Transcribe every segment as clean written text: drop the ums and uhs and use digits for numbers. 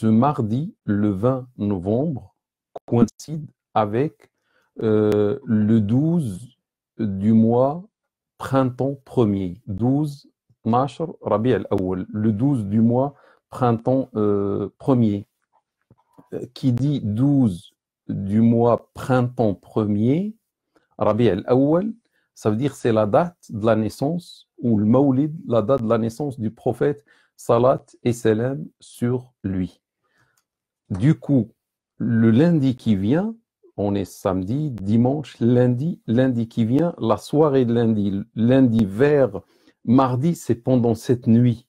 ce mardi, le 20 novembre, coïncide avec le 12 du mois printemps premier, 12 12 Rabi' al-Awwal, le 12 du mois printemps premier. Qui dit 12 du mois printemps premier, Rabi' al-Awwal, ça veut dire c'est la date de la naissance, ou le Mawlid, la date de la naissance du prophète, salat et salam sur lui. Du coup, le lundi qui vient, on est samedi, dimanche, lundi qui vient, la soirée de lundi vers mardi, c'est pendant cette nuit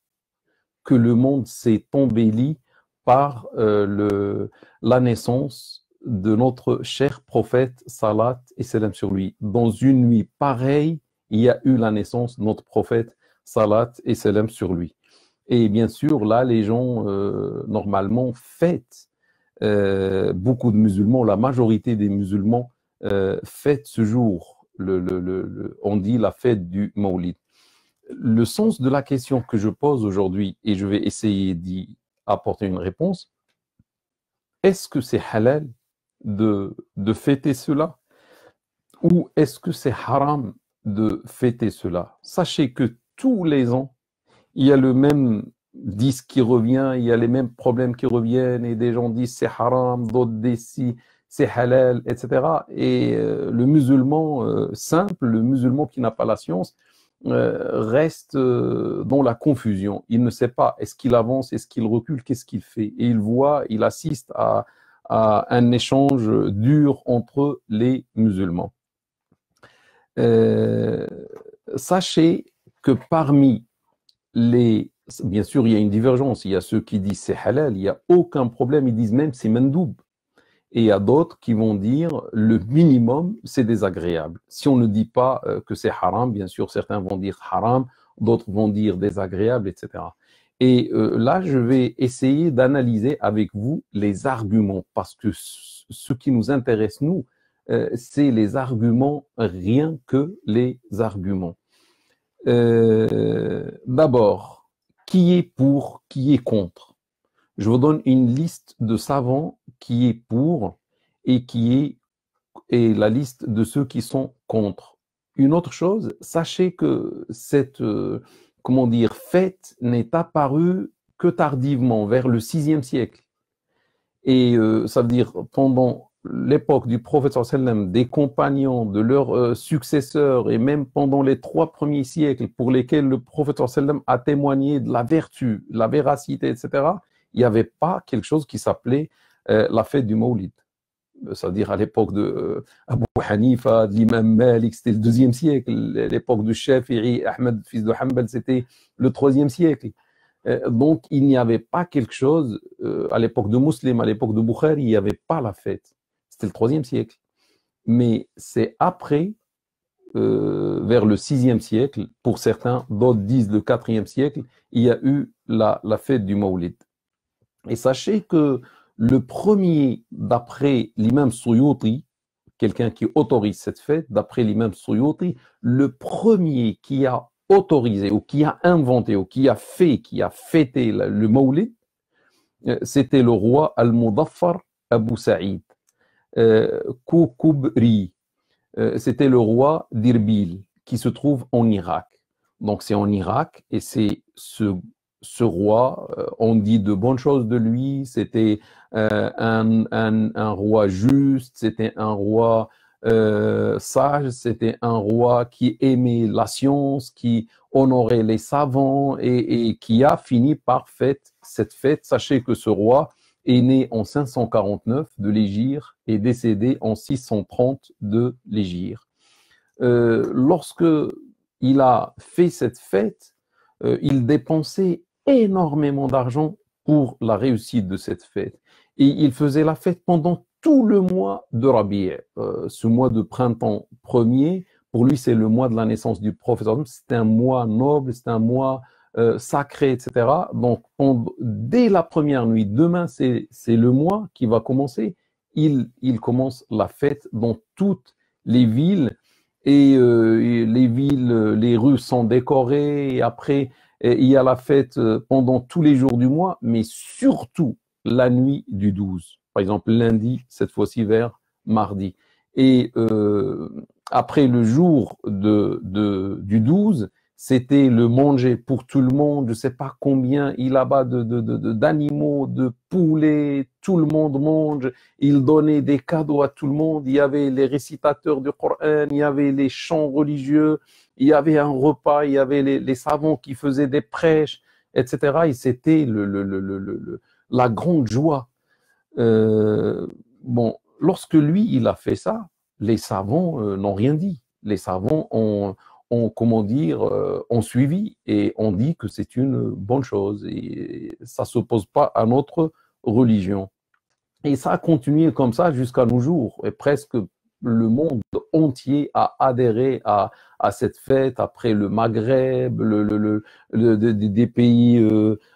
que le monde s'est embelli par la naissance de notre cher prophète, salat et salam sur lui. Dans une nuit pareille, il y a eu la naissance de notre prophète, salat et salam sur lui. Et bien sûr, là, les gens, normalement, fêtent. Beaucoup de musulmans, la majorité des musulmans fêtent ce jour. On dit la fête du Mawlid. Le sens de la question que je pose aujourd'hui, et je vais essayer d'y apporter une réponse, est-ce que c'est halal de fêter cela? Ou est-ce que c'est haram de fêter cela? Sachez que tous les ans, il y a le même disque qui revient, il y a les mêmes problèmes qui reviennent, et des gens disent c'est haram, d'autres disent c'est halal, etc. Et le musulman simple, le musulman qui n'a pas la science, reste dans la confusion. Il ne sait pas, est-ce qu'il avance, est-ce qu'il recule, qu'est-ce qu'il fait? Et il assiste à un échange dur entre les musulmans. Sachez que parmi bien sûr, il y a une divergence. Il y a ceux qui disent c'est halal, il n'y a aucun problème, ils disent même c'est mandoub. Et il y a d'autres qui vont dire le minimum, c'est désagréable. Si on ne dit pas que c'est haram, bien sûr, certains vont dire haram, d'autres vont dire désagréable, etc. Et là, je vais essayer d'analyser avec vous les arguments, parce que ce qui nous intéresse, nous, c'est les arguments, rien que les arguments. D'abord, qui est pour, qui est contre? Je vous donne une liste de savants qui est pour et la liste de ceux qui sont contre. Une autre chose, sachez que cette fête n'est apparue que tardivement, vers le 6e siècle. Et ça veut dire pendant l'époque du prophète sallam, des compagnons, de leurs successeurs, et même pendant les 3 premiers siècles pour lesquels le prophète sallam a témoigné de la vertu, la véracité, etc., il n'y avait pas quelque chose qui s'appelait la fête du Mawlid. C'est-à-dire à l'époque de Abu Hanifa, de l'imam Malik, c'était le 2e siècle. L'époque de Shafi'i, Ahmed, fils de Hanbal, c'était le 3e siècle. Donc, il n'y avait pas quelque chose, à l'époque de Muslim, à l'époque de Bukhari, il n'y avait pas la fête. C'était le 3e siècle. Mais c'est après, vers le 6e siècle, pour certains, d'autres disent le 4e siècle, il y a eu la fête du Mawlid. Et sachez que le premier, d'après l'imam Suyuti, quelqu'un qui autorise cette fête, d'après l'imam Suyuti, le premier qui a autorisé, ou qui a inventé, ou qui a fêté le Mawlid, c'était le roi Al-Mudaffar Abu Saïd Koukoubri. C'était le roi d'Irbil, qui se trouve en Irak. Donc c'est en Irak, et c'est ce roi, on dit de bonnes choses de lui, c'était un roi juste, c'était un roi sage, c'était un roi qui aimait la science, qui honorait les savants, et qui a fini par cette fête. Sachez que ce roi est né en 549 de l'Hégire et décédé en 630 de l'Hégire. Lorsque il a fait cette fête, il dépensait énormément d'argent pour la réussite de cette fête. Et il faisait la fête pendant tout le mois de Rabi'. Ce mois de printemps premier, pour lui, c'est le mois de la naissance du prophète. C'est un mois noble, c'est un mois sacré, etc. Donc, dès la première nuit, demain, c'est le mois qui va commencer. Il commence la fête dans toutes les villes. Et les rues sont décorées. Et après, il y a la fête pendant tous les jours du mois, mais surtout, la nuit du 12. Par exemple, lundi, cette fois-ci vers mardi. Et après le jour du 12, c'était le manger pour tout le monde. Je ne sais pas combien il a-bas d'animaux, de poulets, tout le monde mange. Il donnait des cadeaux à tout le monde. Il y avait les récitateurs du Coran, il y avait les chants religieux, il y avait un repas, il y avait les savants qui faisaient des prêches, etc. Et c'était la grande joie. Bon, lorsque lui, il a fait ça, les savants n'ont rien dit. Les savants comment dire, ont suivi et ont dit que c'est une bonne chose et ça ne s'oppose pas à notre religion. Et ça a continué comme ça jusqu'à nos jours. Et presque le monde entier a adhéré à cette fête, après le Maghreb, des pays,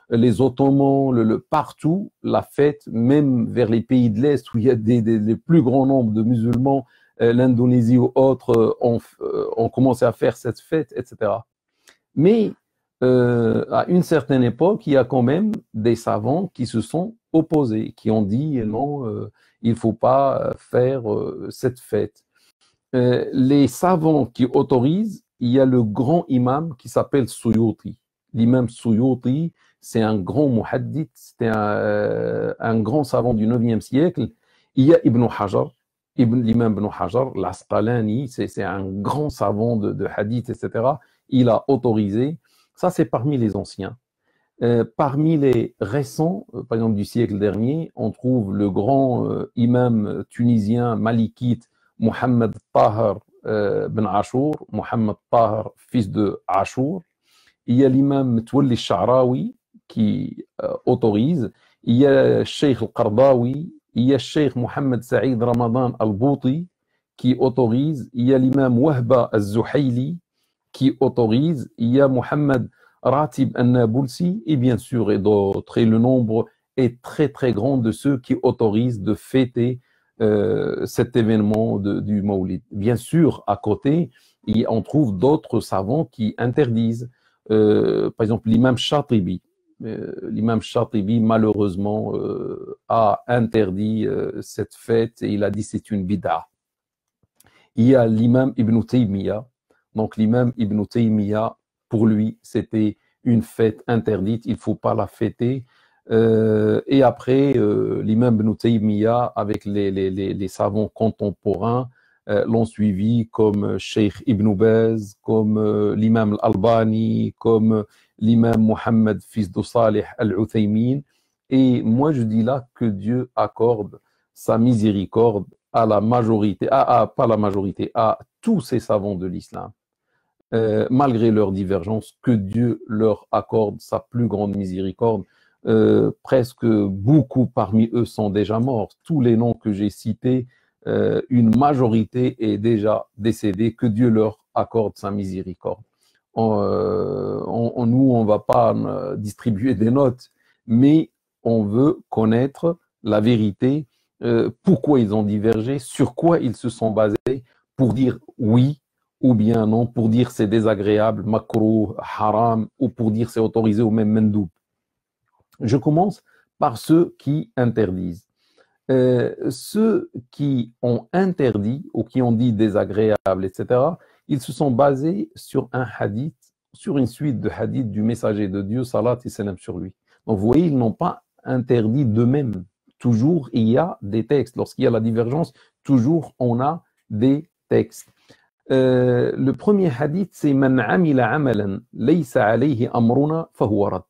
les Ottomans, partout, la fête, même vers les pays de l'Est où il y a les plus grands nombres de musulmans, l'Indonésie ou autres, ont commencé à faire cette fête, etc. Mais à une certaine époque, il y a quand même des savants qui se sont opposés, qui ont dit non, il ne faut pas faire cette fête. Les savants qui autorisent, il y a le grand imam qui s'appelle Suyuti. L'imam Suyuti, c'est un grand muhaddith, c'était un grand savant du 9e siècle. Il y a Ibn Hajar, l'imam Ibn Hajar, l'Asqalani, c'est un grand savant de hadith, etc. Il a autorisé. Ça, c'est parmi les anciens. Parmi les récents, par exemple du siècle dernier, on trouve le grand imam tunisien malikite Mohamed Tahar ben Ashur, Mohamed Tahar, fils de Ashur. Il y a l'imam Twalli Sha'rawi qui autorise. Il y a Sheikh Al-Qardawi. Il y a Sheikh Mohamed Saïd Ramadan Al-Bouti qui autorise. Il y a l'imam Wahba Al-Zuhayli qui autorise. Il y a Mohamed Ratib An-Nabulsi et bien sûr et d'autres. Et le nombre est très très grand de ceux qui autorisent de fêter cet événement du Mawlid. Bien sûr, à côté, on trouve d'autres savants qui interdisent. Par exemple, l'imam Shatibi. L'imam Shatibi, malheureusement, a interdit cette fête et il a dit c'est une bid'a. Il y a l'imam Ibn Taymiyyah. Donc, l'imam Ibn Taymiyyah, pour lui, c'était une fête interdite, il ne faut pas la fêter. Et après, l'imam Ibn Taymiyyah, avec les savants contemporains, l'ont suivi comme Sheikh Ibn Baz, comme l'imam Al-Albani, comme l'imam Mohammed fils de Salih Al-Uthaymin. Et moi, je dis là que Dieu accorde sa miséricorde à la majorité, pas la majorité, à tous ces savants de l'islam. Malgré leurs divergences, que Dieu leur accorde sa plus grande miséricorde. Presque beaucoup parmi eux sont déjà morts. Tous les noms que j'ai cités, une majorité est déjà décédée. Que Dieu leur accorde sa miséricorde. Nous, on ne va pas distribuer des notes, mais on veut connaître la vérité, pourquoi ils ont divergé, sur quoi ils se sont basés pour dire oui ou bien non, pour dire c'est désagréable, makrouh, haram, ou pour dire c'est autorisé ou même mendoub. Je commence par ceux qui interdisent. Ceux qui ont interdit ou qui ont dit désagréable, etc., ils se sont basés sur un hadith, sur une suite de hadiths du messager de Dieu, salat et salam sur lui. Donc vous voyez, ils n'ont pas interdit d'eux-mêmes. Toujours, il y a des textes. Lorsqu'il y a la divergence, toujours, on a des textes. Le premier hadith, c'est « Man amila amalan laysa alayhi amruna fahuwa rad »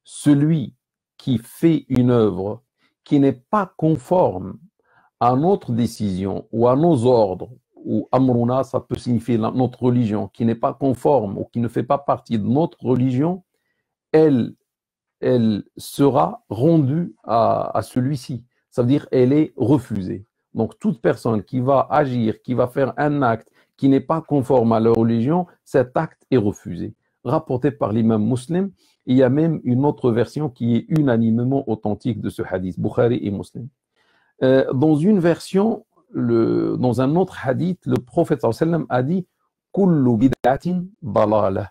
Celui qui fait une œuvre qui n'est pas conforme à notre décision ou à nos ordres, ou amruna, ça peut signifier notre religion, qui n'est pas conforme ou qui ne fait pas partie de notre religion, elle sera rendue à celui-ci. Ça veut dire elle est refusée. Donc toute personne qui va agir, qui va faire un acte qui n'est pas conforme à leur religion, cet acte est refusé. Rapporté par l'imam Muslim, il y a même une autre version qui est unanimement authentique de ce hadith, Bukhari et Muslim. Dans une version, dans un autre hadith, le prophète sallam a dit « Kullu bid'atin dalalah »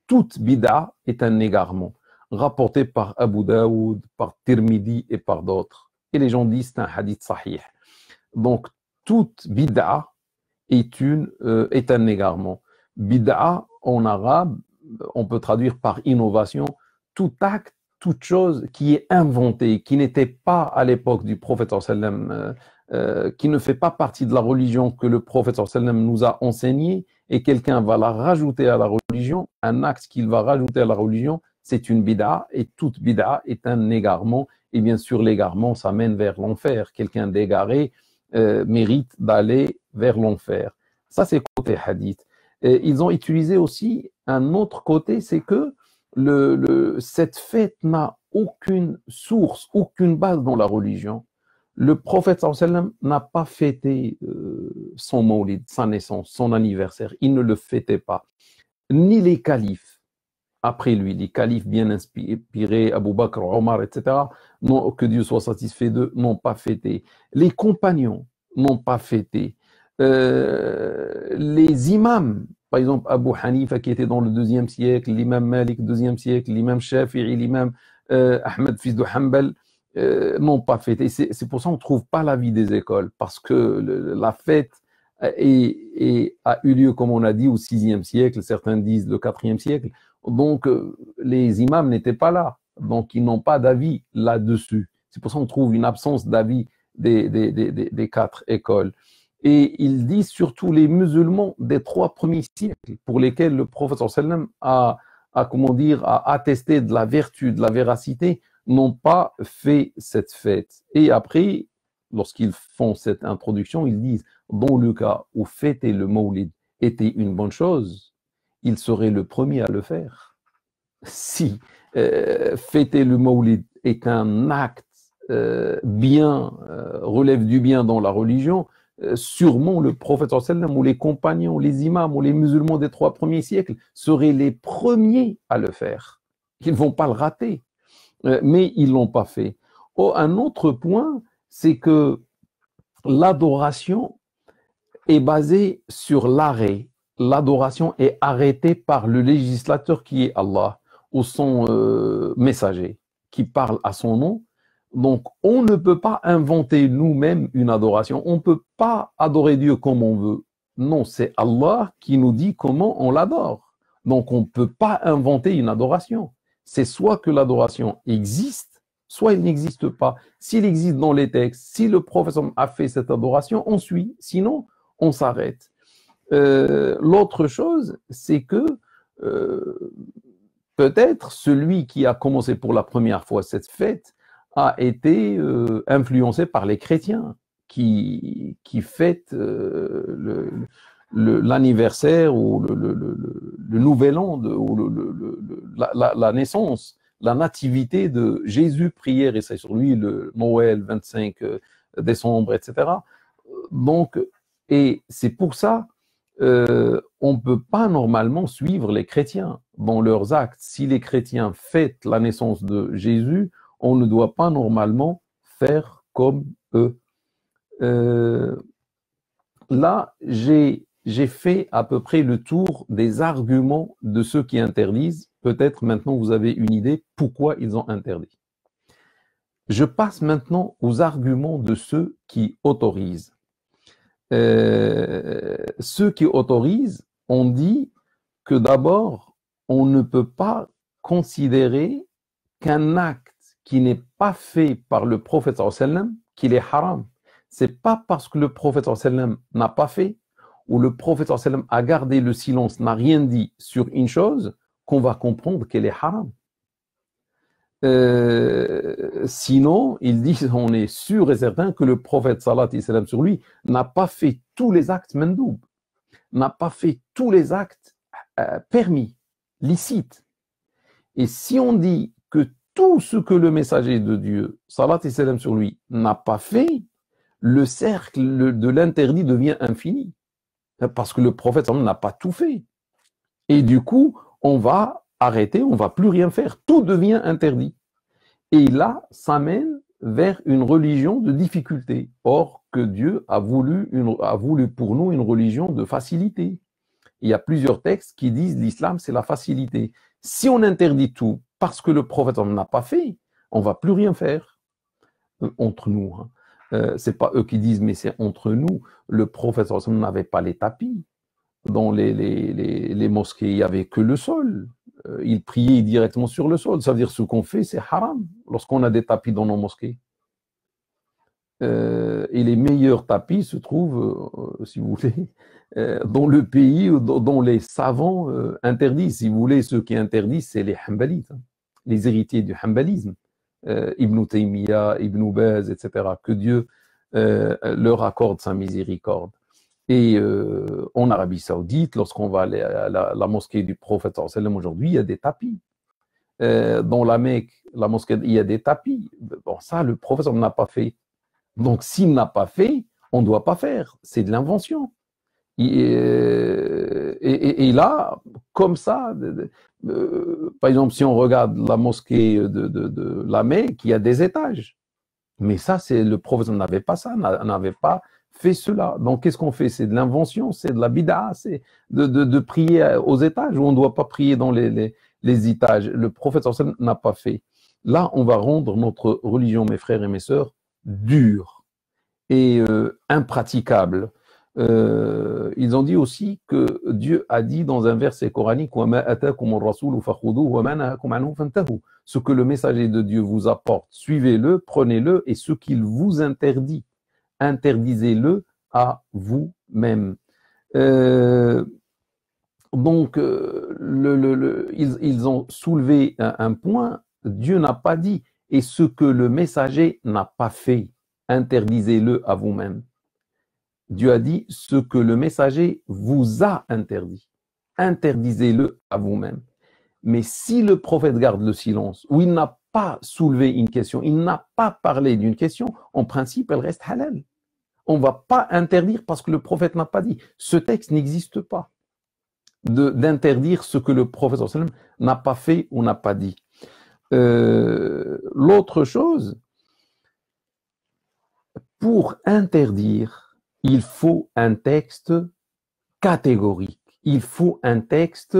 Toute bid'a est un égarement. rapporté par Abu Daoud, par Tirmidhi et par d'autres. Et les gens disent c'est un hadith sahih. Donc, toute bid'a est un égarement. Bid'a, en arabe, on peut traduire par innovation, tout acte, toute chose qui est inventée, qui n'était pas à l'époque du prophète sallam, qui ne fait pas partie de la religion que le prophète sallam nous a enseigné, et quelqu'un va la rajouter à la religion, un acte qu'il va rajouter à la religion, c'est une bid'a, et toute bid'a est un égarement, et bien sûr l'égarement, ça mène vers l'enfer. Quelqu'un d'égaré mérite d'aller vers l'enfer. Ça, c'est côté hadith. Et ils ont utilisé aussi un autre côté, c'est que cette fête n'a aucune source, aucune base dans la religion. Le prophète sallam n'a pas fêté son mawlid, sa naissance, son anniversaire. Il ne le fêtait pas. Ni les califes, après lui, les califes bien inspirés, Abu Bakr, Omar, etc., non, que Dieu soit satisfait d'eux, n'ont pas fêté. Les compagnons n'ont pas fêté. Les imams, par exemple Abu Hanifa qui était dans le 2e siècle, l'imam Malik 2e siècle, l'imam Shafi'i, l'imam Ahmed fils de Hanbal, n'ont pas fêté. C'est pour ça qu'on ne trouve pas la vie des écoles, parce que la fête a eu lieu, comme on a dit, au 6e siècle, certains disent le 4e siècle. Donc, les imams n'étaient pas là. Donc, ils n'ont pas d'avis là-dessus. C'est pour ça qu'on trouve une absence d'avis des 4 écoles. Et ils disent surtout les musulmans des 3 premiers siècles, pour lesquels le prophète sallam a attesté de la vertu, de la véracité, n'ont pas fait cette fête. Et après, lorsqu'ils font cette introduction, ils disent, dans le cas où fêter le Mawlid était une bonne chose, il serait le premier à le faire. Si fêter le Mawlid est un acte relève du bien dans la religion, sûrement le prophète sallam ou les compagnons, les imams ou les musulmans des 3 premiers siècles seraient les premiers à le faire. Ils ne vont pas le rater, mais ils ne l'ont pas fait. Un autre point, c'est que l'adoration est basée sur l'arrêt. L'adoration est arrêtée par le législateur qui est Allah, ou son messager, qui parle à son nom. Donc, on ne peut pas inventer nous-mêmes une adoration. On ne peut pas adorer Dieu comme on veut. Non, c'est Allah qui nous dit comment on l'adore. Donc, on ne peut pas inventer une adoration. C'est soit que l'adoration existe, soit elle n'existe pas. S'il existe dans les textes, si le prophète a fait cette adoration, on suit. Sinon, on s'arrête. L'autre chose, c'est que peut-être celui qui a commencé pour la première fois cette fête a été influencé par les chrétiens qui fêtent l'anniversaire ou le nouvel an, ou la naissance, la nativité de Jésus, prière et c'est sur lui, le Noël, 25 décembre, etc. Donc, et c'est pour ça on ne peut pas normalement suivre les chrétiens dans leurs actes. Si les chrétiens fêtent la naissance de Jésus, on ne doit pas normalement faire comme eux. Là, j'ai fait à peu près le tour des arguments de ceux qui interdisent. Peut-être maintenant vous avez une idée pourquoi ils ont interdit. Je passe maintenant aux arguments de ceux qui autorisent. Ceux qui autorisent ont dit que d'abord, on ne peut pas considérer qu'un acte qui n'est pas fait par le prophète sallam qu'il est haram. C'est pas parce que le prophète sallam n'a pas fait ou le prophète sallam a gardé le silence, n'a rien dit sur une chose qu'on va comprendre qu'elle est haram. Sinon, ils disent, on est sûr et certain que le prophète sallallahu alayhi wa sallam sur lui n'a pas fait tous les actes mandoub, n'a pas fait tous les actes permis, licites. Et si on dit que tout ce que le messager de Dieu, sallallahu alayhi wa sallam sur lui, n'a pas fait, le cercle de l'interdit devient infini. Parce que le prophète sallallahu n'a pas tout fait. Et du coup, on va arrêter, on ne va plus rien faire. Tout devient interdit. Et là, ça mène vers une religion de difficulté. Or, que Dieu a voulu pour nous une religion de facilité. Il y a plusieurs textes qui disent l'islam, c'est la facilité. Si on interdit tout, parce que le prophète n'a pas fait, on ne va plus rien faire entre nous. Hein. Ce n'est pas eux qui disent, mais c'est entre nous. Le prophète n'avait pas les tapis. Dans les mosquées, il n'y avait que le sol. Il priait directement sur le sol. Ça veut dire ce qu'on fait, c'est haram lorsqu'on a des tapis dans nos mosquées. Et les meilleurs tapis se trouvent, si vous voulez, dans le pays dont les savants interdisent. Si vous voulez, ceux qui interdisent, c'est les Hanbalites, hein, les héritiers du Hanbalisme. Ibn Taymiyyah, Ibn Baz, etc. Que Dieu leur accorde sa miséricorde. Et en Arabie Saoudite, lorsqu'on va aller à la mosquée du prophète aujourd'hui, il y a des tapis. Dans la Mecque, la mosquée, il y a des tapis. Bon, ça, le prophète n'a pas fait. Donc, s'il n'a pas fait, on ne doit pas faire. C'est de l'invention. Et là, comme ça, par exemple, si on regarde la mosquée de la Mecque, il y a des étages. Mais ça, c'est le prophète n'avait pas ça, n'avait pas fait cela. Donc, qu'est-ce qu'on fait? C'est de l'invention, c'est de la bid'a, c'est de prier aux étages, où on ne doit pas prier dans les étages. Le prophète n'a pas fait. Là, on va rendre notre religion, mes frères et mes sœurs, dure et impraticable. Ils ont dit aussi que Dieu a dit dans un verset coranique ce que le messager de Dieu vous apporte, suivez-le, prenez-le, et ce qu'il vous interdit, interdisez-le à vous-même. Donc, ils ont soulevé un point, Dieu n'a pas dit, et ce que le messager n'a pas fait, interdisez-le à vous-même. Dieu a dit ce que le messager vous a interdit. Interdisez-le à vous-même. Mais si le prophète garde le silence, ou il n'a pas soulevé une question, il n'a pas parlé d'une question, en principe, elle reste halal. On ne va pas interdire parce que le prophète n'a pas dit. Ce texte n'existe pas d'interdire ce que le prophète n'a pas fait ou n'a pas dit. L'autre chose, pour interdire, il faut un texte catégorique. Il faut un texte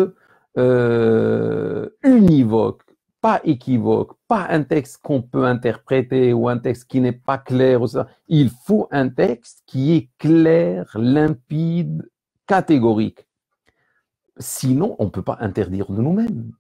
univoque, pas équivoque, pas un texte qu'on peut interpréter ou un texte qui n'est pas clair. Il faut un texte qui est clair, limpide, catégorique. Sinon, on ne peut pas interdire de nous-mêmes.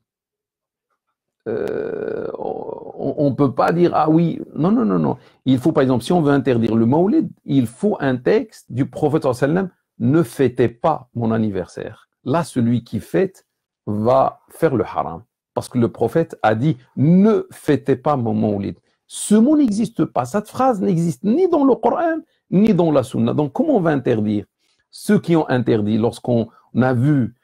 On ne peut pas dire, ah oui, non, non, non, non. Il faut, par exemple, si on veut interdire le Mawlid, il faut un texte du prophète sallam, ne fêtez pas mon anniversaire. Là, celui qui fête va faire le haram. Parce que le prophète a dit, ne fêtez pas mon Mawlid. Ce mot n'existe pas. Cette phrase n'existe ni dans le Coran, ni dans la Sunna. Donc, comment on va interdire? Ceux qui ont interdit, lorsqu'on a vu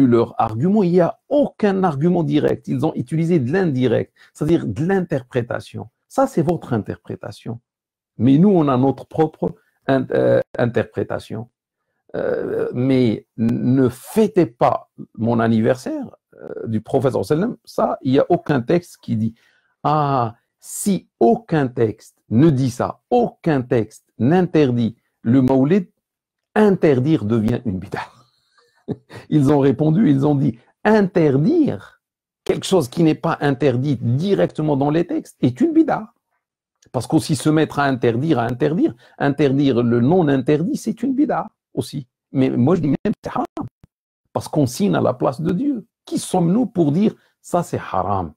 leur argument, il n'y a aucun argument direct. Ils ont utilisé de l'indirect, c'est-à-dire de l'interprétation. Ça, c'est votre interprétation. Mais nous, on a notre propre interprétation. Mais ne fêtez pas mon anniversaire du prophète sallam, ça, il n'y a aucun texte qui dit « Ah, si aucun texte ne dit ça, aucun texte n'interdit le Mawlid, interdire devient une bid'a. » Ils ont répondu, ils ont dit interdire quelque chose qui n'est pas interdit directement dans les textes est une bid'a. Parce qu'aussi se mettre à interdire le non interdit, c'est une bid'a aussi. Mais moi je dis même c'est haram. Parce qu'on signe à la place de Dieu. Qui sommes-nous pour dire ça c'est haram?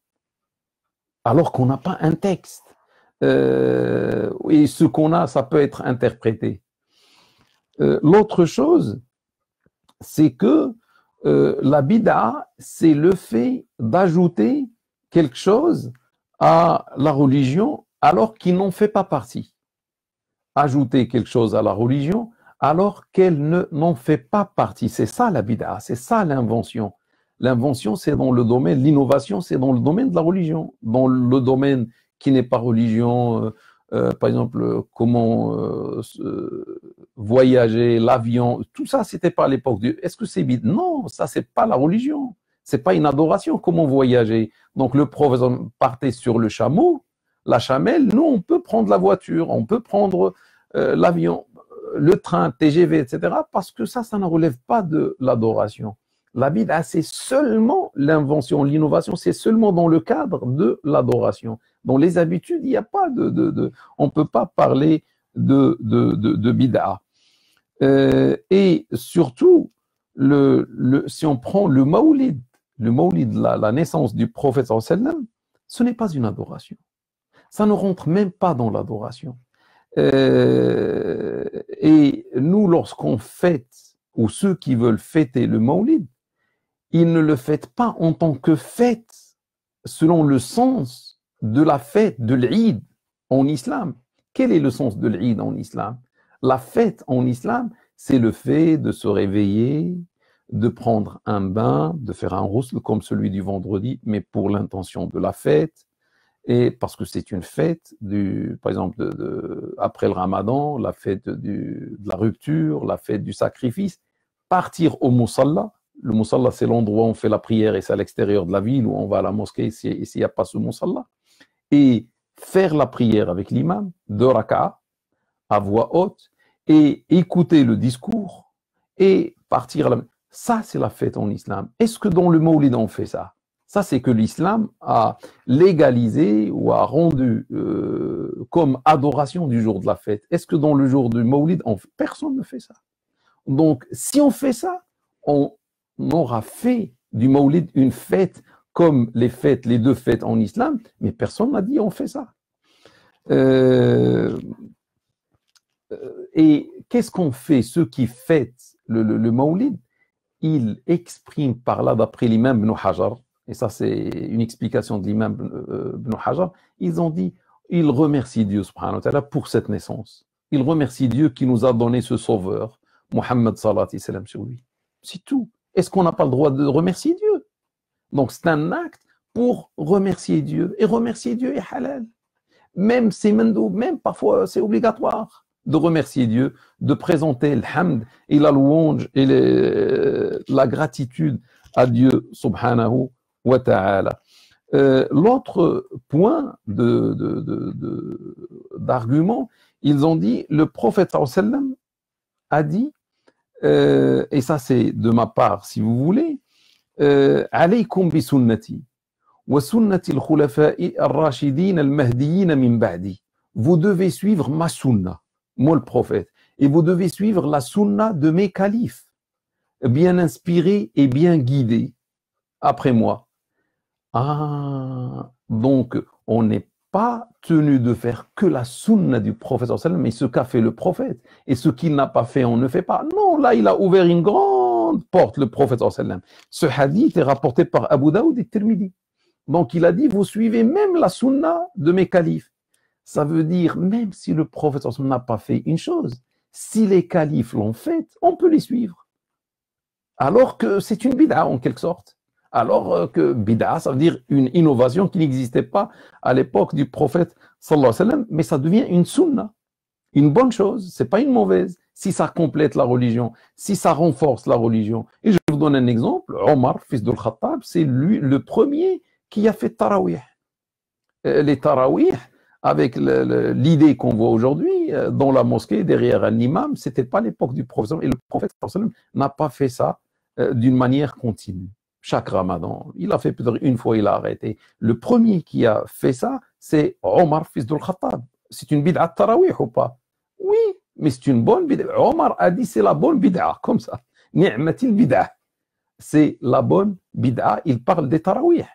Alors qu'on n'a pas un texte. Et ce qu'on a, ça peut être interprété. L'autre chose, c'est que la bid'a, c'est le fait d'ajouter quelque chose à la religion alors qu'il n'en fait pas partie. Ajouter quelque chose à la religion alors qu'elle n'en fait pas partie. C'est ça la bid'a, c'est ça l'invention. L'invention, c'est dans le domaine, l'innovation, c'est dans le domaine de la religion. Dans le domaine qui n'est pas religion, par exemple, comment voyager, l'avion, tout ça, c'était pas à l'époque de... Est-ce que c'est bid'a? Non, ça, c'est pas la religion. C'est pas une adoration, comment voyager. Donc, le prophète partait sur le chameau, la chamelle. Nous, on peut prendre la voiture, on peut prendre l'avion, le train, TGV, etc. Parce que ça ne relève pas de l'adoration. La bid'a, c'est seulement l'invention, l'innovation, c'est seulement dans le cadre de l'adoration. Dans les habitudes, il n'y a pas on ne peut pas parler de bid'a. Et surtout, si on prend le mawlid, la naissance du prophète sallam, ce n'est pas une adoration. Ça ne rentre même pas dans l'adoration. Et nous, lorsqu'on fête, ou ceux qui veulent fêter le mawlid, ils ne le fêtent pas en tant que fête, selon le sens de la fête de l'Eid en islam. Quel est le sens de l'Eid en islam? La fête en islam, c'est le fait de se réveiller, de prendre un bain, de faire un ghusl comme celui du vendredi, mais pour l'intention de la fête, et parce que c'est une fête, par exemple, après le ramadan, la fête de la rupture, la fête du sacrifice, partir au musalla. Le musalla, c'est l'endroit où on fait la prière et c'est à l'extérieur de la ville où on va à la mosquée s'il n'y a pas ce musalla. Et faire la prière avec l'imam, 2 raka'a, à voix haute, et écouter le discours et partir à la... Ça, c'est la fête en islam. Est-ce que dans le Mawlid, on fait ça? Ça, c'est que l'islam a légalisé ou a rendu comme adoration du jour de la fête. Est-ce que dans le jour du Mawlid, personne ne fait ça? Donc, si on fait ça, on aura fait du Mawlid une fête comme les 2 fêtes en islam, mais personne n'a dit on fait ça. Et qu'est-ce qu'on fait? Ceux qui fêtent le Mawlid, ils expriment par là, d'après l'imam Ibn Hajar, et ça c'est une explication de l'imam Ibn Hajar, ils ont dit, ils remercient Dieu subhanahu wa ta'ala pour cette naissance. Ils remercient Dieu qui nous a donné ce sauveur, Muhammad sallallahu alayhi wa sallam sur lui. C'est tout. Est-ce qu'on n'a pas le droit de remercier Dieu? Donc c'est un acte pour remercier Dieu. Et remercier Dieu est halal. Même c'est mandoub, même parfois c'est obligatoire de remercier Dieu, de présenter l'hamd et la louange et la gratitude à Dieu subhanahu wa ta'ala. L'autre point d'argument, ils ont dit, le prophète sallam a dit, et ça c'est de ma part si vous voulez, alaykum bi sunnati wa sunnati al-khulafa'i ar-rashidin al-mahdiyyin min ba'di. Vous devez suivre ma sunna, moi le prophète, et vous devez suivre la sunna de mes califes, bien inspirés et bien guidés après moi. Ah, donc on n'est pas tenu de faire que la sunna du prophète, mais ce qu'a fait le prophète. Et ce qu'il n'a pas fait, on ne fait pas. Non, là, il a ouvert une grande porte, le prophète. Ce hadith est rapporté par Abu Daoud et Tirmidhi. Donc il a dit, vous suivez même la sunna de mes califes. Ça veut dire, même si le prophète n'a pas fait une chose, si les califes l'ont faite, on peut les suivre. Alors que c'est une bid'a en quelque sorte. Alors que bid'a, ça veut dire une innovation qui n'existait pas à l'époque du prophète sallallahu alayhi wa sallam, mais ça devient une sunna, une bonne chose, c'est pas une mauvaise, si ça complète la religion, si ça renforce la religion. Et je vous donne un exemple, Omar, fils de Khattab, c'est lui le premier qui a fait tarawih. Les tarawih, avec l'idée qu'on voit aujourd'hui dans la mosquée, derrière un imam, c'était pas l'époque du prophète, et le prophète sallallahu alayhi wa sallam n'a pas fait ça d'une manière continue. Chaque ramadan, il a fait peut-être une fois, il a arrêté. Le premier qui a fait ça, c'est Omar, fils de Khattab. C'est une bid'a tarawih ou pas? Oui, mais c'est une bonne bid'a. Omar a dit c'est la bonne bid'a, comme ça. Ni'matil bid'a. C'est la bonne bid'a, il parle des tarawih.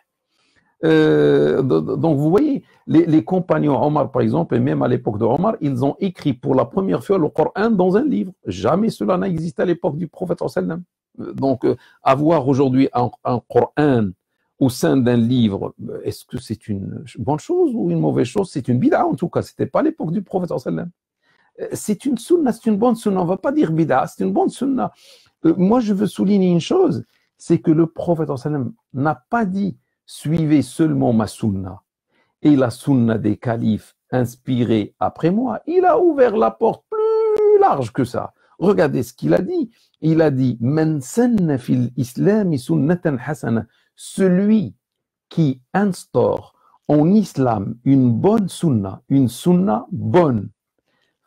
Donc vous voyez, les compagnons Omar par exemple, et même à l'époque de Omar, ils ont écrit pour la première fois le Coran dans un livre. Jamais cela n'a existé à l'époque du prophète sallallahu. Donc, avoir aujourd'hui un Coran au sein d'un livre, est-ce que c'est une bonne chose ou une mauvaise chose? C'est une bid'a en tout cas, c'était pas l'époque du prophète sallallahu. C'est une sunna, c'est une bonne sunna, on va pas dire bid'a, c'est une bonne sunna. Moi, je veux souligner une chose, c'est que le prophète sallallahu n'a pas dit suivez seulement ma sunna et la sunna des califes inspirés après moi. Il a ouvert la porte plus large que ça. Regardez ce qu'il a dit. Il a dit Man sanna fil islami sunnatan hasana. Celui qui instaure en islam une bonne sunna bonne,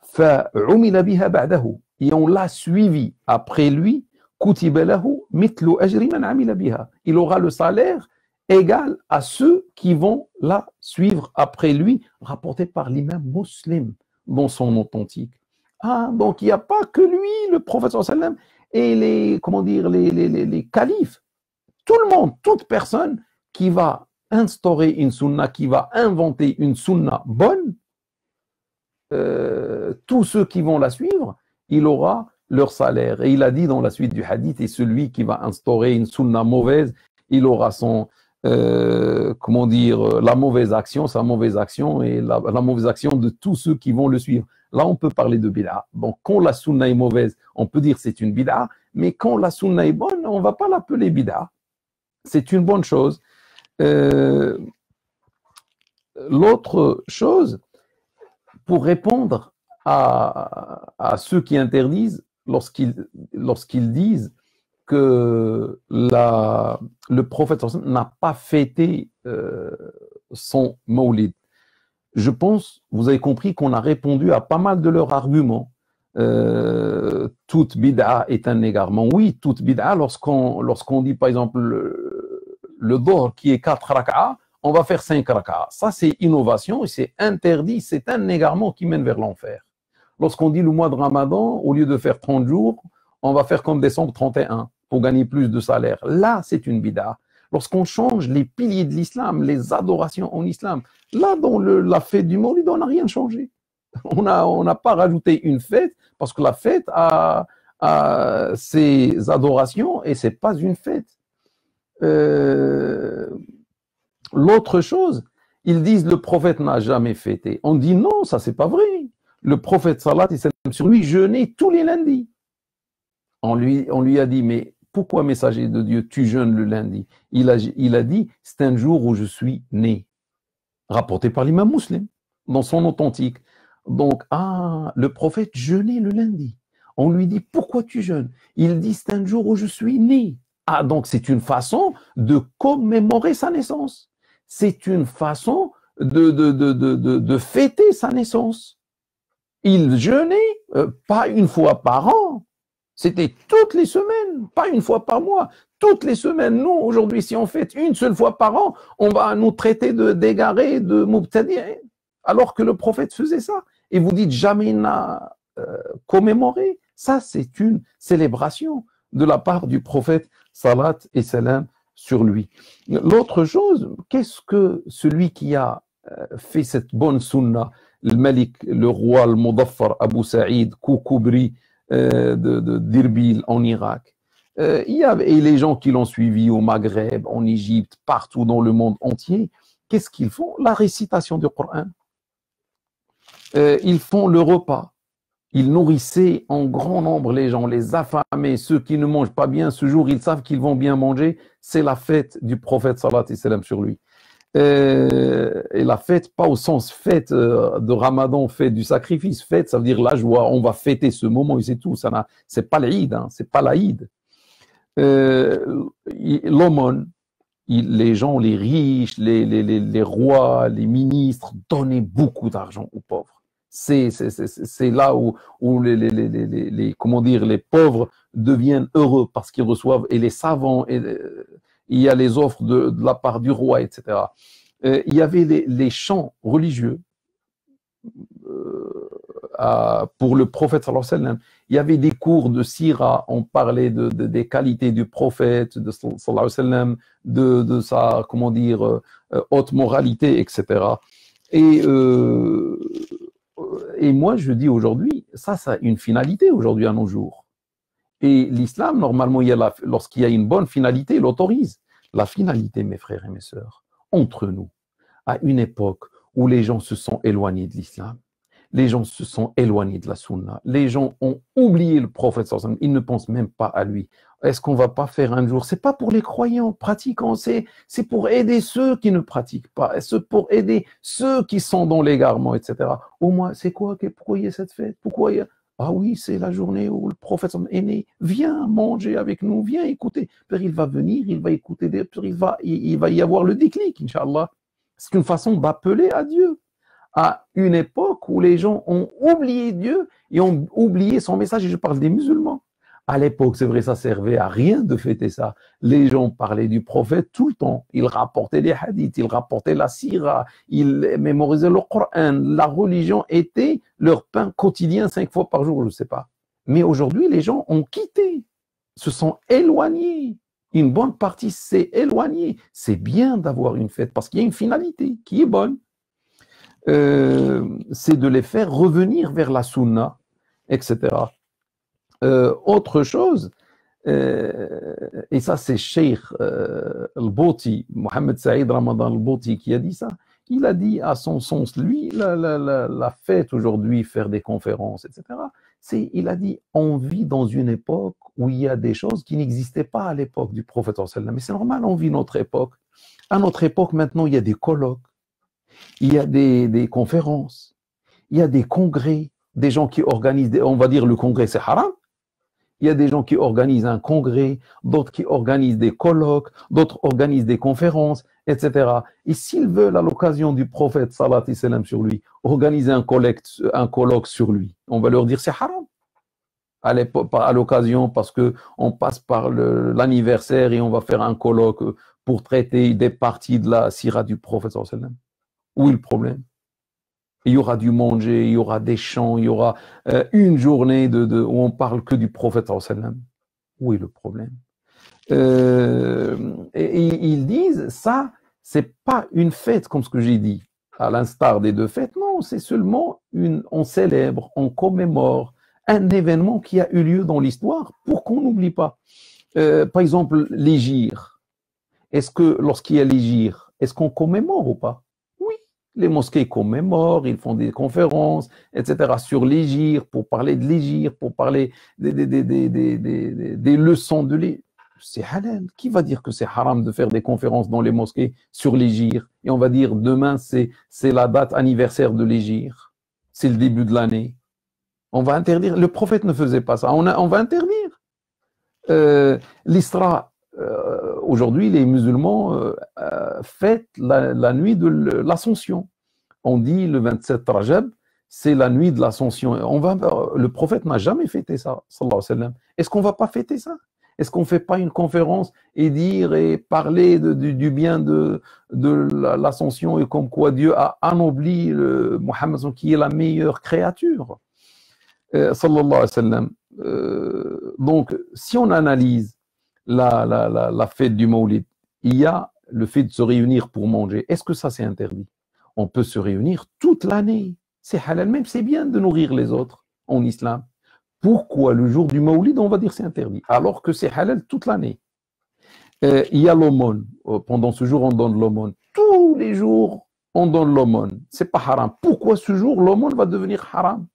fa umila biha ba'dahu, et on l'a suivi après lui, kutiba lahu mithlu ajri man amila biha. Il aura le salaire égal à ceux qui vont la suivre après lui, rapporté par l'imam Muslim dans son authentique. Ah, donc il n'y a pas que lui, le prophète sallam, et les, comment dire, les califes. Tout le monde, toute personne qui va instaurer une sunna, qui va inventer une sunna bonne, tous ceux qui vont la suivre, il aura leur salaire. Et il a dit dans la suite du hadith, et celui qui va instaurer une sunna mauvaise, il aura son, comment dire, la mauvaise action, sa mauvaise action et la mauvaise action de tous ceux qui vont le suivre. Là, on peut parler de bid'a. Donc, quand la sunna est mauvaise, on peut dire c'est une bid'a, mais quand la sunna est bonne, on ne va pas l'appeler bid'a. C'est une bonne chose. L'autre chose, pour répondre à ceux qui interdisent, lorsqu'ils disent que le prophète n'a pas fêté son Mawlid. Je pense, vous avez compris qu'on a répondu à pas mal de leurs arguments. Toute bid'a est un égarement. Oui, toute bid'a, lorsqu'on dit par exemple le Dhuhr qui est 4 rak'a, on va faire 5 rak'a. Ça, c'est innovation et c'est interdit, c'est un égarement qui mène vers l'enfer. Lorsqu'on dit le mois de Ramadan, au lieu de faire 30 jours, on va faire comme décembre 31 pour gagner plus de salaire. Là, c'est une bid'a. Lorsqu'on change les piliers de l'islam, les adorations en islam, là, dans la fête du Mawlid, on n'a rien changé. On n'a pas rajouté une fête parce que la fête a ses adorations et ce n'est pas une fête. L'autre chose, ils disent le prophète n'a jamais fêté. On dit non, ça c'est pas vrai. Le prophète salat et salam sur lui jeûnait tous les lundis. On lui a dit mais pourquoi messager de Dieu tu jeûnes le lundi? Il a dit c'est un jour où je suis né. Rapporté par l'imam Muslim dans son authentique. Donc le prophète jeûnait le lundi. On lui dit pourquoi tu jeûnes? Il dit c'est un jour où je suis né. Ah, donc c'est une façon de commémorer sa naissance. C'est une façon de fêter sa naissance. Il jeûnait pas une fois par an, c'était toutes les semaines, pas une fois par mois. Toutes les semaines, nous, aujourd'hui, si on fête une seule fois par an, on va nous traiter d'égarés, de mubtadi'in, alors que le prophète faisait ça. Et vous dites jamais il n'a commémoré. Ça, c'est une célébration de la part du prophète, salat et salam sur lui. L'autre chose, qu'est-ce que celui qui a fait cette bonne sunna, le Malik, le roi, le Mudaffar, Abu Saïd, Koukoubri d'Irbil en Irak, et les gens qui l'ont suivi au Maghreb, en Égypte, partout dans le monde entier, qu'est-ce qu'ils font? La récitation du Coran. Ils font le repas. Ils nourrissaient en grand nombre les gens, les affamés, ceux qui ne mangent pas bien. Ce jour, ils savent qu'ils vont bien manger. C'est la fête du prophète, salat et salam sur lui. Et la fête, pas au sens fête de Ramadan, fête du sacrifice. Fête, ça veut dire la joie. On va fêter ce moment et c'est tout. C'est pas l'Aïd, hein, c'est pas l'Aïd. L'aumône, les gens, les riches, les rois, les ministres donnaient beaucoup d'argent aux pauvres. C'est là où comment dire, les pauvres deviennent heureux parce qu'ils reçoivent, et les savants, il y a les offres de la part du roi, etc. Il y avait les chants religieux pour le prophète sallallahu alayhi wa sallam. Il y avait des cours de sira, on parlait des qualités du prophète, de sallallahu alayhi wa sallam, de sa, comment dire, haute moralité, etc. Et moi, je dis aujourd'hui, ça a une finalité aujourd'hui à nos jours. Et l'islam, normalement, lorsqu'il y a une bonne finalité, il l'autorise. La finalité, mes frères et mes sœurs, entre nous, à une époque où les gens se sont éloignés de l'islam, les gens se sont éloignés de la sunna, les gens ont oublié le prophète, ils ne pensent même pas à lui. Est-ce qu'on ne va pas faire un jour? C'est pas pour les croyants pratiquants, c'est pour aider ceux qui ne pratiquent pas, c'est pour aider ceux qui sont dans l'égarement, etc. Au moins, c'est quoi? Pourquoi il y a cette fête? Pourquoi il y a... Ah oui, c'est la journée où le prophète est né. Viens manger avec nous, viens écouter. Puis il va venir, il va écouter, il va y avoir le déclic, Inch'Allah. C'est une façon d'appeler à Dieu. À une époque où les gens ont oublié Dieu et ont oublié son message, et je parle des musulmans. À l'époque, c'est vrai, ça servait à rien de fêter ça. Les gens parlaient du prophète tout le temps. Ils rapportaient les hadiths, ils rapportaient la sira, ils mémorisaient le Coran. La religion était leur pain quotidien 5 fois par jour, je ne sais pas. Mais aujourd'hui, les gens ont quitté, se sont éloignés. Une bonne partie s'est éloignée. C'est bien d'avoir une fête parce qu'il y a une finalité qui est bonne. C'est de les faire revenir vers la sunna, etc. Autre chose, et ça c'est Cheikh Al-Bouti, Mohamed Saïd Ramadan Al-Bouti qui a dit ça. Il a dit à son sens, lui, la fête aujourd'hui, faire des conférences, etc. Il a dit, on vit dans une époque où il y a des choses qui n'existaient pas à l'époque du prophète. Mais c'est normal, on vit notre époque. À notre époque, maintenant, il y a des colloques, il y a des conférences, il y a des congrès, des gens qui organisent, on va dire le congrès c'est haram. Il y a des gens qui organisent un congrès, d'autres qui organisent des colloques, d'autres organisent des conférences, etc. Et s'ils veulent, à l'occasion du prophète, salat et salam sur lui, organiser un colloque sur lui, on va leur dire c'est haram. À l'occasion, parce qu'on passe par l'anniversaire et on va faire un colloque pour traiter des parties de la sira du prophète, salat et salam. Où est le problème? Il y aura du manger, il y aura des chants, il y aura une journée où on parle que du prophète sallam. Où est le problème? Et ils disent, ça, c'est pas une fête comme ce que j'ai dit, à l'instar des deux fêtes. Non, c'est seulement on célèbre, on commémore un événement qui a eu lieu dans l'histoire pour qu'on n'oublie pas. Par exemple, l'hégire. Est-ce que lorsqu'il y a l'hégire, est-ce qu'on commémore ou pas? Les mosquées commémorent, ils font des conférences, etc. sur l'hégire, pour parler de l'hégire, pour parler des leçons de l'hégire. C'est halal. Qui va dire que c'est haram de faire des conférences dans les mosquées sur l'hégire? Et on va dire demain, c'est la date anniversaire de l'hégire. C'est le début de l'année. On va interdire. Le prophète ne faisait pas ça. On va interdire. L'Isra. Aujourd'hui, les musulmans fêtent la nuit de l'Ascension. On dit le 27 Rajab, c'est la nuit de l'Ascension. Le prophète n'a jamais fêté ça, sallallahu alayhi wa sallam. Est-ce qu'on ne va pas fêter ça? Est-ce qu'on ne fait pas une conférence et dire et parler du bien de l'Ascension et comme quoi Dieu a anobli Mohammed qui est la meilleure créature, sallallahu alayhi wa sallam. Donc, si on analyse la fête du Mawlid, il y a le fait de se réunir pour manger. Est-ce que ça c'est interdit? On peut se réunir toute l'année. C'est halal, même c'est bien de nourrir les autres en islam. Pourquoi le jour du Mawlid, on va dire c'est interdit, alors que c'est halal toute l'année? Il y a l'aumône. Pendant ce jour, on donne l'aumône. Tous les jours, on donne l'aumône. C'est pas haram. Pourquoi ce jour, l'aumône va devenir haram?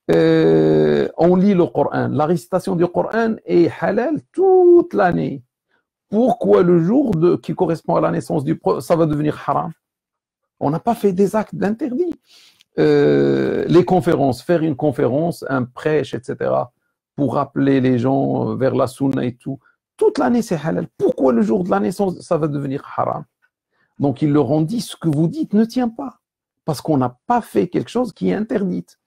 On lit le Coran. La récitation du Coran est halal toute l'année. Pourquoi le jour qui correspond à la naissance du prophète, ça va devenir haram? On n'a pas fait des actes d'interdit. Les conférences, faire une conférence, un prêche, etc., pour rappeler les gens vers la sunna et tout, toute l'année c'est halal. Pourquoi le jour de la naissance, ça va devenir haram? Donc ils leur ont dit, ce que vous dites ne tient pas, parce qu'on n'a pas fait quelque chose qui est interdite.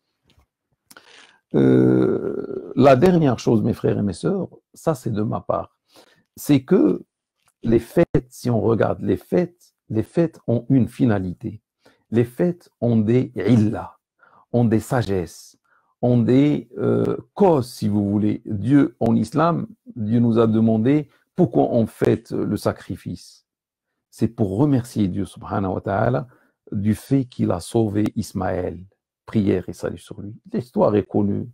La dernière chose, mes frères et mes sœurs, ça c'est de ma part, c'est que les fêtes, si on regarde les fêtes ont une finalité. Les fêtes ont des illah, ont des sagesses, ont des causes, si vous voulez. Dieu, en islam, Dieu nous a demandé pourquoi on fête le sacrifice. C'est pour remercier Dieu, subhanahu wa ta'ala, du fait qu'il a sauvé Ismaël. Prière et salut sur lui. L'histoire est connue.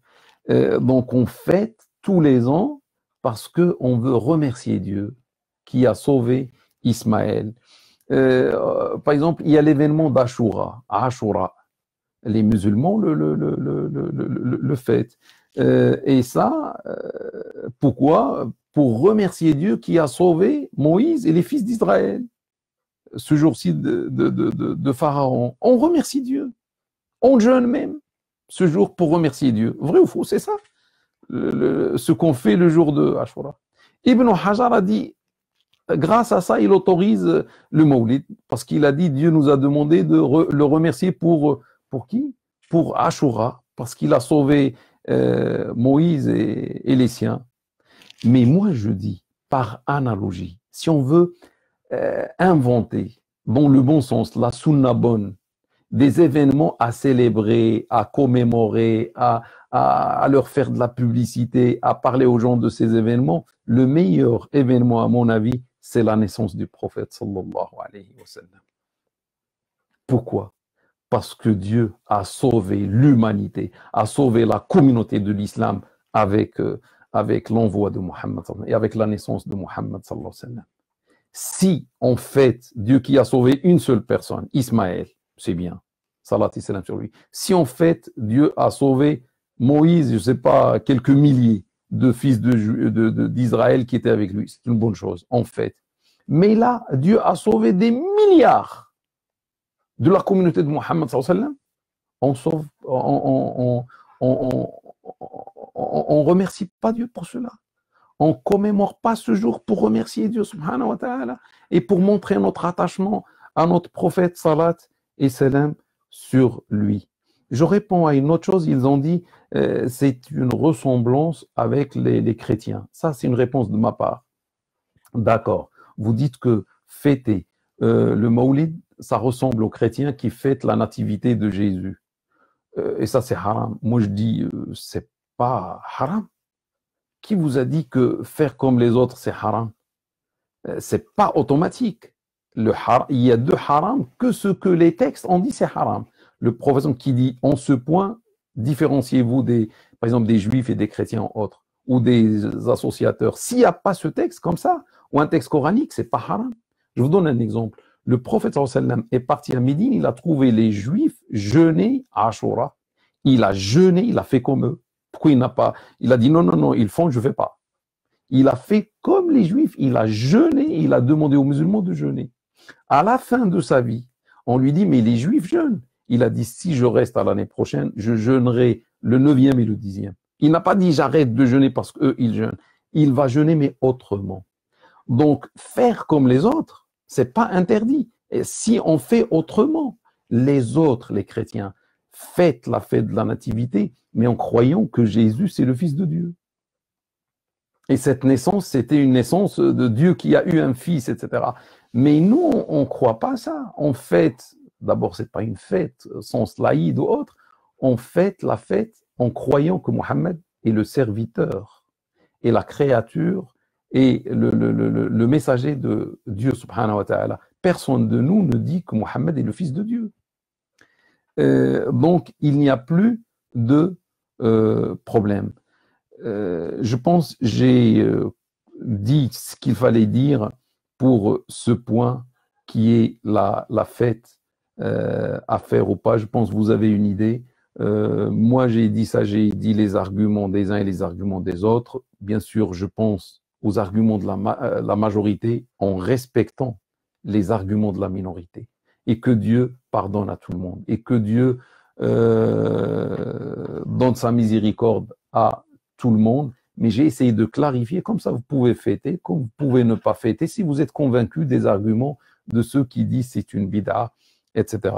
Donc on fête tous les ans parce qu'on veut remercier Dieu qui a sauvé Ismaël. Par exemple, il y a l'événement d'Ashura. Ashura. Les musulmans le fêtent. Et ça, pourquoi? Pour remercier Dieu qui a sauvé Moïse et les fils d'Israël. Ce jour-ci de Pharaon. On remercie Dieu. On jeûne même ce jour pour remercier Dieu. Vrai ou faux? C'est ça ce qu'on fait le jour de Ashura. Ibn Hajar a dit, grâce à ça, il autorise le Mawlid, parce qu'il a dit, Dieu nous a demandé de le remercier pour qui? Pour Ashura, parce qu'il a sauvé Moïse et les siens. Mais moi, je dis, par analogie, si on veut inventer, dans le bon sens, la sunna bonne, des événements à célébrer, à commémorer, à leur faire de la publicité, à parler aux gens de ces événements, le meilleur événement, à mon avis, c'est la naissance du prophète, sallallahu alayhi wa sallam. Pourquoi? Parce que Dieu a sauvé l'humanité, a sauvé la communauté de l'islam avec, avec l'envoi de Muhammad et avec la naissance de Muhammad sallallahu alayhi wa sallam. Si, en fait, Dieu qui a sauvé une seule personne, Ismaël, c'est bien, salat et salam sur lui. Si, en fait, Dieu a sauvé Moïse, je ne sais pas, quelques milliers de fils d'Israël qui étaient avec lui, c'est une bonne chose, en fait. Mais là, Dieu a sauvé des milliards de la communauté de Muhammad sallallahu alayhi wa sallam. On sauve, on remercie pas Dieu pour cela. On ne commémore pas ce jour pour remercier Dieu subhanahu wa ta'ala et pour montrer notre attachement à notre prophète salat et salam sur lui. Je réponds à une autre chose, ils ont dit c'est une ressemblance avec les chrétiens. Ça, c'est une réponse de ma part. D'accord. Vous dites que fêter le Maulid, ça ressemble aux chrétiens qui fêtent la nativité de Jésus. Et ça, c'est haram. Moi, je dis, c'est pas haram. Qui vous a dit que faire comme les autres, c'est haram? C'est pas automatique. Il y a deux haram que ce que les textes ont dit, c'est haram. Le prophète qui dit, en ce point, différenciez-vous par exemple, des juifs et des chrétiens autres, ou des associateurs. S'il n'y a pas ce texte comme ça, ou un texte coranique, c'est pas haram. Je vous donne un exemple. Le prophète sallallahu alayhi wa sallam est parti à Médine, il a trouvé les juifs jeûner à Ashura. Il a jeûné, il a fait comme eux. Pourquoi il n'a pas? Il a dit non, non, non, ils font, je ne fais pas. Il a fait comme les juifs, il a jeûné, il a demandé aux musulmans de jeûner. À la fin de sa vie, on lui dit, mais les juifs jeûnent. Il a dit, si je reste à l'année prochaine, je jeûnerai le 9e et le 10e. Il n'a pas dit, j'arrête de jeûner parce qu'eux, ils jeûnent. Il va jeûner, mais autrement. Donc, faire comme les autres, c'est pas interdit. Et si on fait autrement, les autres, les chrétiens, fêtent la fête de la nativité, mais en croyant que Jésus, c'est le Fils de Dieu. Et cette naissance, c'était une naissance de Dieu qui a eu un fils, etc. Mais nous, on ne croit pas ça. On fête, d'abord, ce n'est pas une fête, sens laïd ou autre, on fête la fête en croyant que Mohammed est le serviteur et la créature et le messager de Dieu, subhanahu wa ta'ala. Personne de nous ne dit que Mohammed est le Fils de Dieu. Donc, il n'y a plus de problème. Je pense que j'ai dit ce qu'il fallait dire pour ce point qui est la fête à faire ou pas. Je pense que vous avez une idée. Moi, j'ai dit ça, j'ai dit les arguments des uns et les arguments des autres. Bien sûr, je pense aux arguments de la majorité en respectant les arguments de la minorité. Et que Dieu pardonne à tout le monde. Et que Dieu donne sa miséricorde à tout le monde. Mais j'ai essayé de clarifier, comme ça vous pouvez fêter, comme vous pouvez ne pas fêter, si vous êtes convaincu des arguments de ceux qui disent c'est une bid'a, etc.